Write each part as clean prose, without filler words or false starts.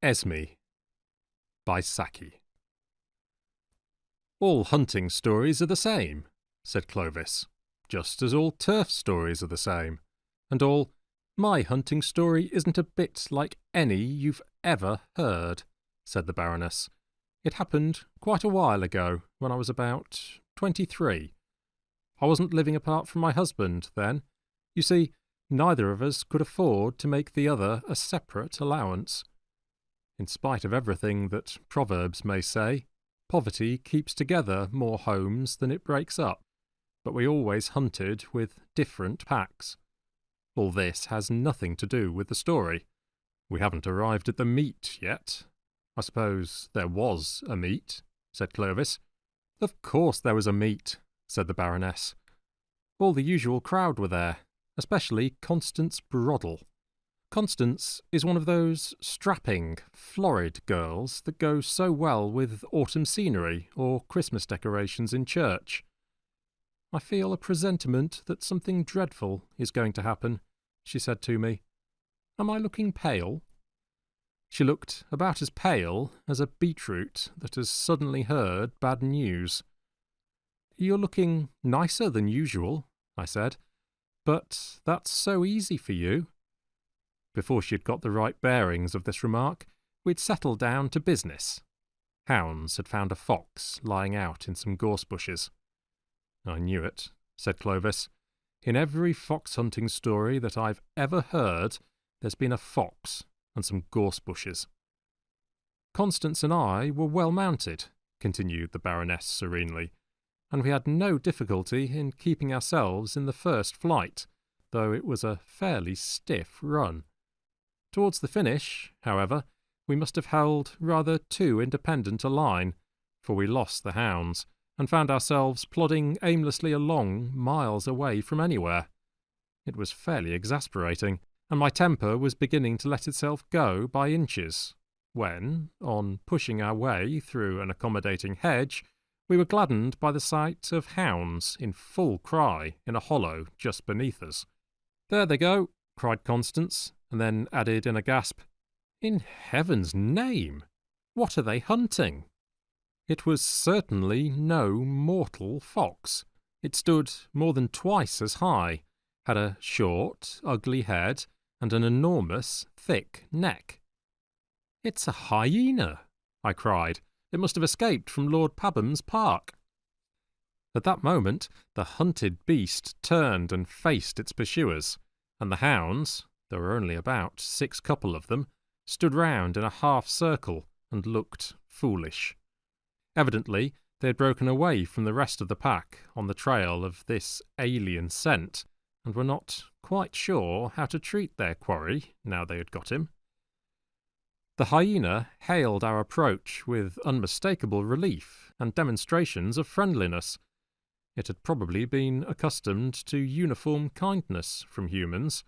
Esmé by Saki. All hunting stories are the same, said Clovis, just as all turf stories are the same, and all my hunting story isn't a bit like any you've ever heard, said the Baroness. It happened quite a while ago, when I was about 23. I wasn't living apart from my husband then. You see, neither of us could afford to make the other a separate allowance. In spite of everything that proverbs may say, poverty keeps together more homes than it breaks up, but we always hunted with different packs. All this has nothing to do with the story. We haven't arrived at the meet yet. I suppose there was a meet, said Clovis. Of course there was a meet, said the Baroness. All the usual crowd were there, especially Constance Broddle. Constance is one of those strapping, florid girls that go so well with autumn scenery or Christmas decorations in church. I feel a presentiment that something dreadful is going to happen, she said to me. Am I looking pale? She looked about as pale as a beetroot that has suddenly heard bad news. You're looking nicer than usual, I said, but that's so easy for you. Before she had got the right bearings of this remark, we'd settled down to business. Hounds had found a fox lying out in some gorse bushes. I knew it, said Clovis. In every fox-hunting story that I've ever heard, there's been a fox and some gorse bushes. Constance and I were well mounted, continued the Baroness serenely, and we had no difficulty in keeping ourselves in the first flight, though it was a fairly stiff run. Towards the finish, however, we must have held rather too independent a line, for we lost the hounds, and found ourselves plodding aimlessly along miles away from anywhere. It was fairly exasperating, and my temper was beginning to let itself go by inches, when, on pushing our way through an accommodating hedge, we were gladdened by the sight of hounds in full cry in a hollow just beneath us. "There they go," cried Constance, and then added in a gasp, "In heaven's name! What are they hunting?" It was certainly no mortal fox. It stood more than twice as high, had a short, ugly head, and an enormous, thick neck. "It's a hyena!" I cried. "It must have escaped from Lord Pabham's park." At that moment, the hunted beast turned and faced its pursuers, and the hounds, there were only about 6 couple of them, stood round in a half-circle and looked foolish. Evidently, they had broken away from the rest of the pack on the trail of this alien scent, and were not quite sure how to treat their quarry now they had got him. The hyena hailed our approach with unmistakable relief and demonstrations of friendliness. It had probably been accustomed to uniform kindness from humans,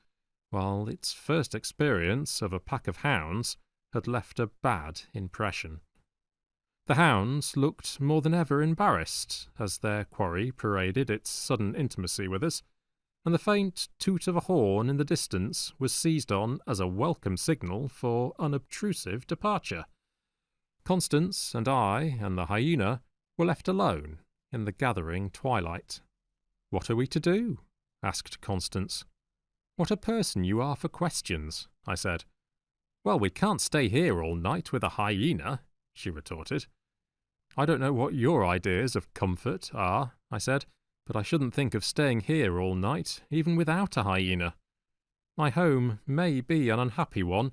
while its first experience of a pack of hounds had left a bad impression. The hounds looked more than ever embarrassed as their quarry paraded its sudden intimacy with us, and the faint toot of a horn in the distance was seized on as a welcome signal for unobtrusive departure. Constance and I and the hyena were left alone in the gathering twilight. "What are we to do?" asked Constance. "What a person you are for questions," I said. "Well, we can't stay here all night with a hyena," she retorted. "I don't know what your ideas of comfort are," I said, "but I shouldn't think of staying here all night, even without a hyena. My home may be an unhappy one,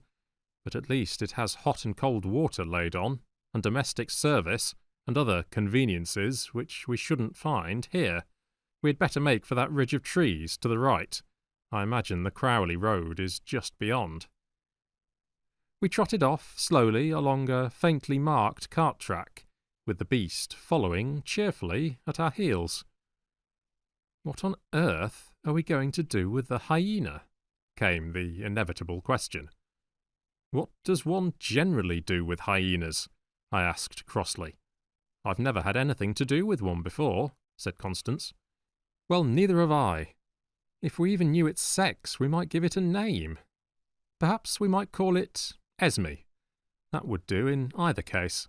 but at least it has hot and cold water laid on, and domestic service, and other conveniences which we shouldn't find here. We had better make for that ridge of trees to the right. I imagine the Crowley Road is just beyond." We trotted off slowly along a faintly marked cart track, with the beast following cheerfully at our heels. "What on earth are we going to do with the hyena?" came the inevitable question. "What does one generally do with hyenas?" I asked crossly. "I've never had anything to do with one before," said Constance. "Well, neither have I. If we even knew its sex, we might give it a name. Perhaps we might call it Esmé. That would do in either case.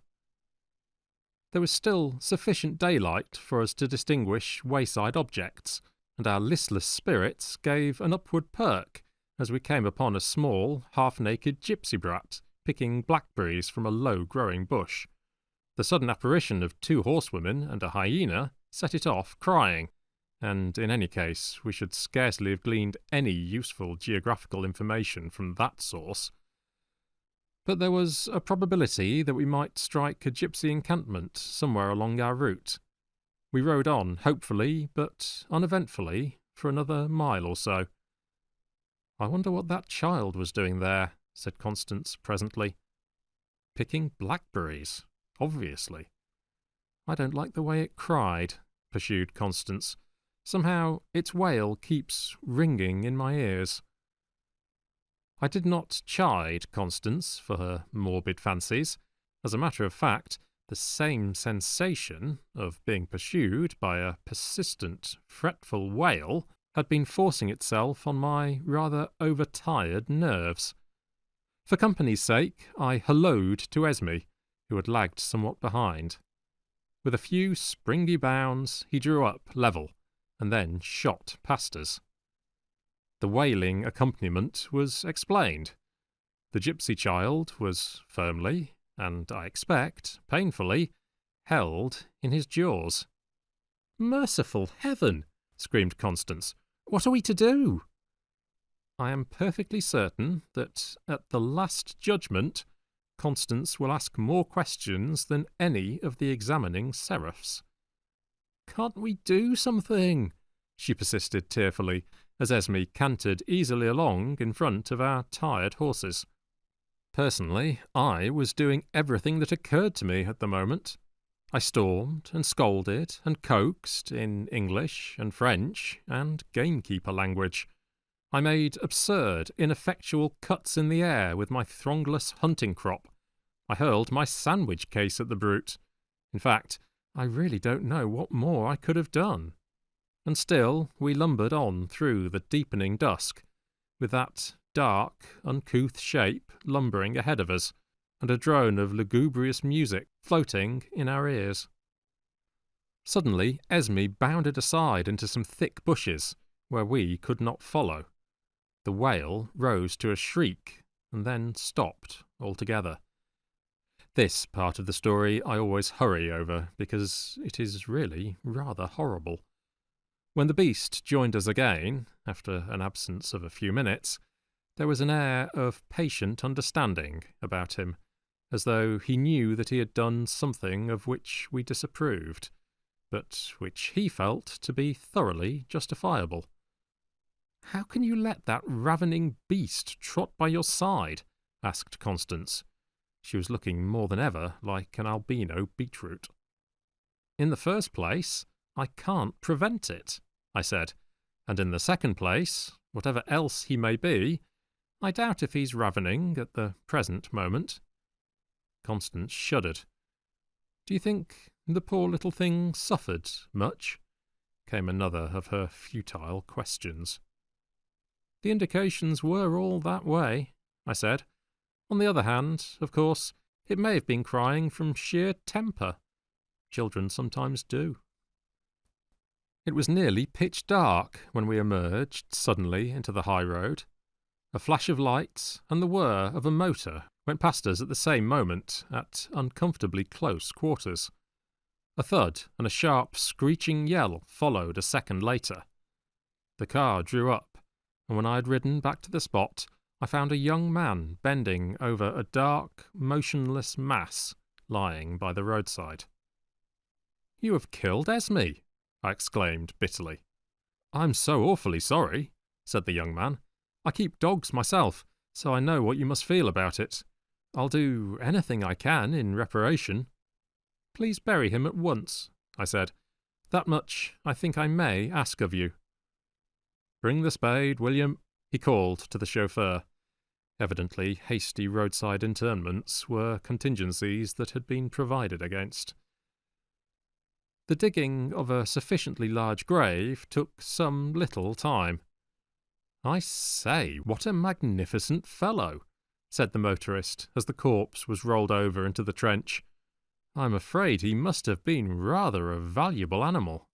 There was still sufficient daylight for us to distinguish wayside objects, and our listless spirits gave an upward perk as we came upon a small, half-naked gypsy brat picking blackberries from a low-growing bush. The sudden apparition of 2 horsewomen and a hyena set it off crying, and in any case we should scarcely have gleaned any useful geographical information from that source. But there was a probability that we might strike a gypsy encampment somewhere along our route. We rode on, hopefully, but uneventfully, for another mile or so. "I wonder what that child was doing there," said Constance presently. "Picking blackberries, obviously." "I don't like the way it cried," pursued Constance. "Somehow its wail keeps ringing in my ears." I did not chide Constance for her morbid fancies. As a matter of fact, the same sensation of being pursued by a persistent, fretful wail had been forcing itself on my rather overtired nerves. For company's sake, I halloed to Esmé, who had lagged somewhat behind. With a few springy bounds, he drew up level, and then shot past us. The wailing accompaniment was explained. The gypsy child was firmly, and I expect painfully, held in his jaws. "Merciful heaven!" screamed Constance. "What are we to do?" I am perfectly certain that at the Last Judgment, Constance will ask more questions than any of the examining seraphs. "Can't we do something?" she persisted tearfully, as Esmé cantered easily along in front of our tired horses. Personally, I was doing everything that occurred to me at the moment. I stormed and scolded and coaxed in English and French and gamekeeper language. I made absurd, ineffectual cuts in the air with my throngless hunting crop. I hurled my sandwich case at the brute. In fact, I really don't know what more I could have done. And still we lumbered on through the deepening dusk, with that dark, uncouth shape lumbering ahead of us, and a drone of lugubrious music floating in our ears. Suddenly Esmé bounded aside into some thick bushes, where we could not follow. The wail rose to a shriek, and then stopped altogether. This part of the story I always hurry over, because it is really rather horrible. When the beast joined us again, after an absence of a few minutes, there was an air of patient understanding about him, as though he knew that he had done something of which we disapproved, but which he felt to be thoroughly justifiable. "How can you let that ravening beast trot by your side?" asked Constance. She was looking more than ever like an albino beetroot. "In the first place, I can't prevent it," I said, "and in the second place, whatever else he may be, I doubt if he's ravening at the present moment." Constance shuddered. "Do you think the poor little thing suffered much?" came another of her futile questions. "The indications were all that way," I said. "On the other hand, of course, it may have been crying from sheer temper. Children sometimes do." It was nearly pitch dark when we emerged suddenly into the high road. A flash of lights and the whir of a motor went past us at the same moment, at uncomfortably close quarters. A thud and a sharp, screeching yell followed a second later. The car drew up, and when I had ridden back to the spot, I found a young man bending over a dark, motionless mass lying by the roadside. "You have killed Esmé!" I exclaimed bitterly. "I'm so awfully sorry," said the young man. "I keep dogs myself, so I know what you must feel about it. I'll do anything I can in reparation." "Please bury him at once," I said. "That much I think I may ask of you." "Bring the spade, William," he called to the chauffeur. Evidently hasty roadside interments were contingencies that had been provided against. The digging of a sufficiently large grave took some little time. "I say, what a magnificent fellow!" said the motorist as the corpse was rolled over into the trench. "I'm afraid he must have been rather a valuable animal."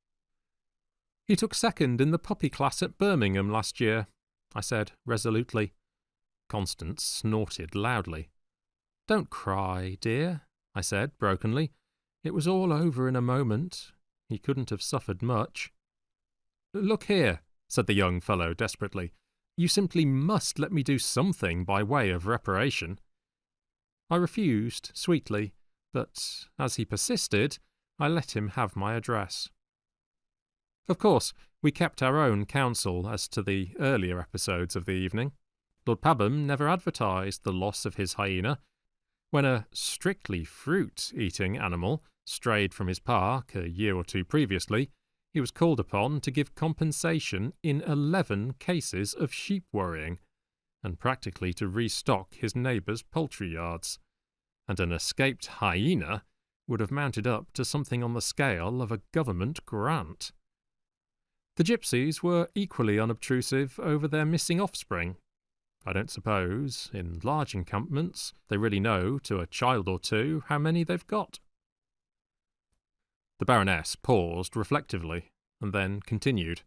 "He took second in the puppy class at Birmingham last year," I said resolutely. Constance snorted loudly. "Don't cry, dear," I said brokenly. "It was all over in a moment. He couldn't have suffered much." "Look here," said the young fellow desperately. "You simply must let me do something by way of reparation." I refused sweetly, but as he persisted, I let him have my address. Of course, we kept our own counsel as to the earlier episodes of the evening. Lord Pabham never advertised the loss of his hyena. When a strictly fruit-eating animal strayed from his park a year or two previously, he was called upon to give compensation in 11 cases of sheep worrying, and practically to restock his neighbours' poultry yards. And an escaped hyena would have mounted up to something on the scale of a government grant. The gypsies were equally unobtrusive over their missing offspring. I don't suppose, in large encampments, they really know to a child or two how many they've got. The Baroness paused reflectively, and then continued.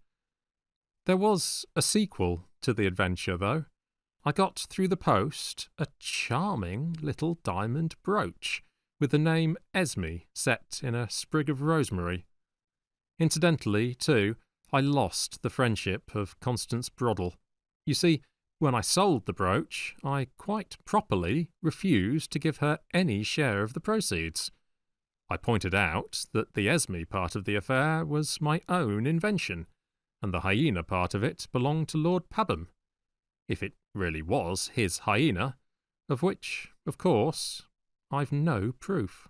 "There was a sequel to the adventure, though. I got through the post a charming little diamond brooch with the name Esmé set in a sprig of rosemary. Incidentally, too, I lost the friendship of Constance Broddle. You see, when I sold the brooch, I quite properly refused to give her any share of the proceeds. I pointed out that the Esmé part of the affair was my own invention, and the hyena part of it belonged to Lord Pabham, if it really was his hyena, of which, of course, I've no proof."